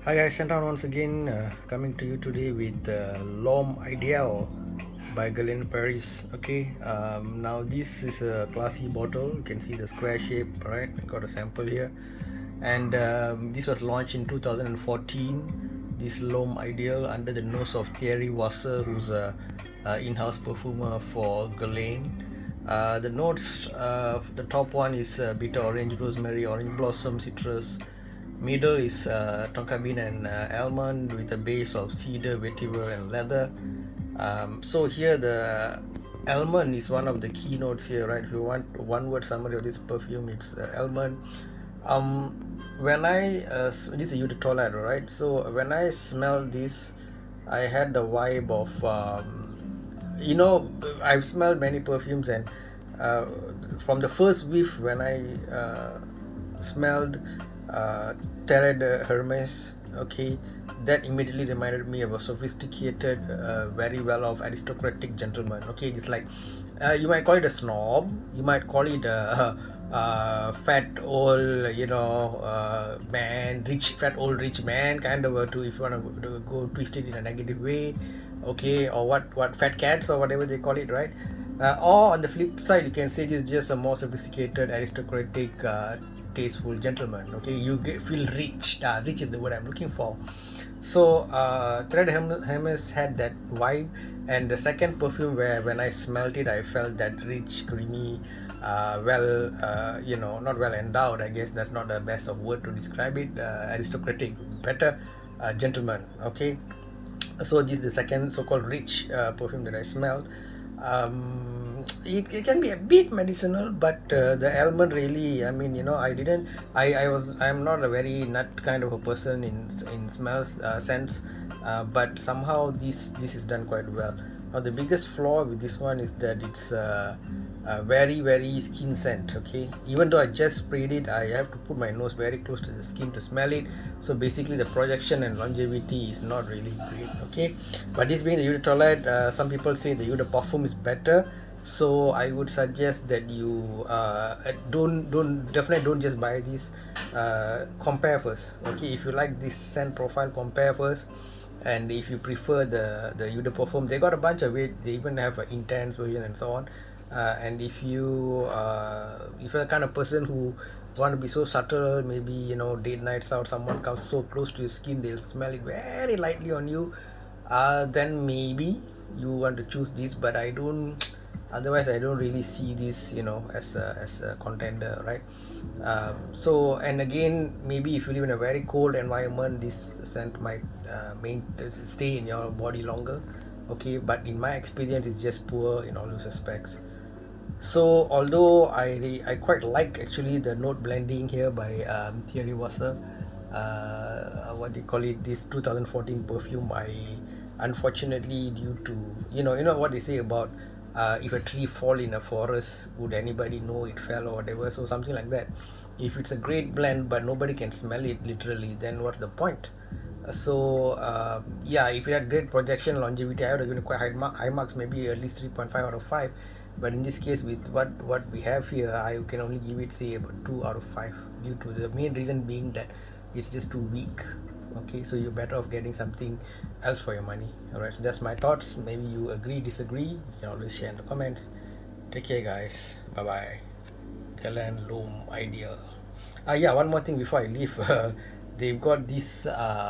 Hi guys, scenthound once again, coming to you today with L'Homme Ideal by Guerlain Paris. Okay, now this is a classy bottle. You can see the square shape, right? I got a sample here, and this was launched in 2014. This L'Homme Ideal under the nose of Thierry Wasser, who's a in-house perfumer for Guerlain. The notes, the top one is bitter orange, rosemary, orange blossom, citrus. Middle is tonka bean and almond with a base of cedar, vetiver, and leather. So here the almond is one of the keynotes here, right? If you want one word summary of this perfume, it's almond. When I this is Eau right? So when I smell this, I had the vibe of I've smelled many perfumes, and uh, from the first whiff when I smelled uh, Terre de Hermes, okay, that immediately reminded me of a sophisticated, very well off aristocratic gentleman. Okay, it's like you might call it a snob, you might call it a fat old, man, fat old rich man, kind of to if you want to go twist it in a negative way, okay, or what fat cats or whatever they call it, right? Or on the flip side, you can say this is just a more sophisticated, aristocratic, tasteful gentleman. Okay, feel rich. Rich is the word I'm looking for. So Thread Hermes had that vibe, and the second perfume where when I smelled it, I felt that rich, creamy, not well endowed. I guess that's not the best of word to describe it. Aristocratic, better, gentleman. Okay, so this is the second so-called rich perfume that I smelled. It can be a bit medicinal, but the almond really, I mean, I'm not a very nut kind of a person in smells sense, but somehow this is done quite well. Now the biggest flaw with this one is that it's a very very skin scent. Okay, even though I just sprayed it, I have to put my nose very close to the skin to smell it. So basically the projection and longevity is not really great. Okay, but this being the eau de toilette, some people say the eau de parfum is better. So I would suggest that you don't just buy this. Compare first. Okay, if you like this scent profile, compare first. And if you prefer the eau de parfum, they got a bunch of it. They even have an intense version and so on. And if you're the kind of person who want to be so subtle, maybe date nights out, someone comes so close to your skin, they'll smell it very lightly on you, then maybe you want to choose this. But I don't, otherwise I don't really see this as a contender, right? So, and again, maybe if you live in a very cold environment, this scent might stay in your body longer. Okay, but in my experience it's just poor in all those aspects. So although I quite like actually the note blending here by Thierry Wasser, what they call it, this 2014 perfume, I unfortunately, due to you know what they say about if a tree fall in a forest, would anybody know it fell or whatever? So something like that. If it's a great blend but nobody can smell it literally, then what's the point? Yeah, if it had great projection, longevity, I would have given it quite high marks, maybe at least 3.5 out of 5. But in this case, with what we have here, I can only give it, say, about 2 out of 5, due to the main reason being that it's just too weak. Okay, so you're better off getting something else for your money. All right, so that's my thoughts. Maybe you agree, disagree, you can always share in the comments. Take care, guys. Bye bye. Guerlain L'Homme Ideal. Yeah, one more thing before I leave. They've got this,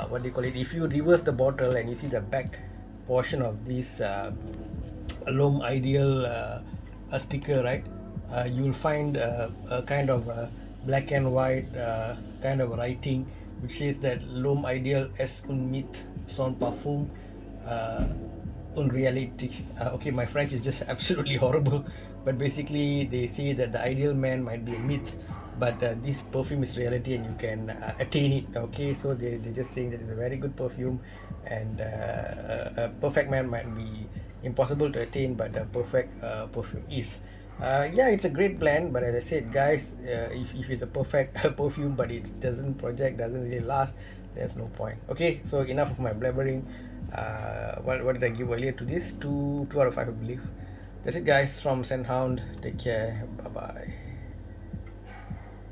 what do you call it? If you reverse the bottle and you see the back portion of this L'Homme Ideal a sticker, right? You'll find a kind of black and white kind of writing which says that L'Homme Ideal est un mythe sans parfum, uh, un reality. Okay, my French is just absolutely horrible, but basically they say that the ideal man might be a myth, but this perfume is reality and you can attain it. Okay, so they're just saying that it's a very good perfume, and a perfect man might be impossible to attain, but a perfect perfume is. Yeah, it's a great blend, but as I said, guys, if it's a perfect perfume but it doesn't project, doesn't really last, there's no point. Okay, so enough of my blabbering. What did I give earlier to this? Two out of 5, I believe. That's it, guys, from scenthound. Take care. Bye bye.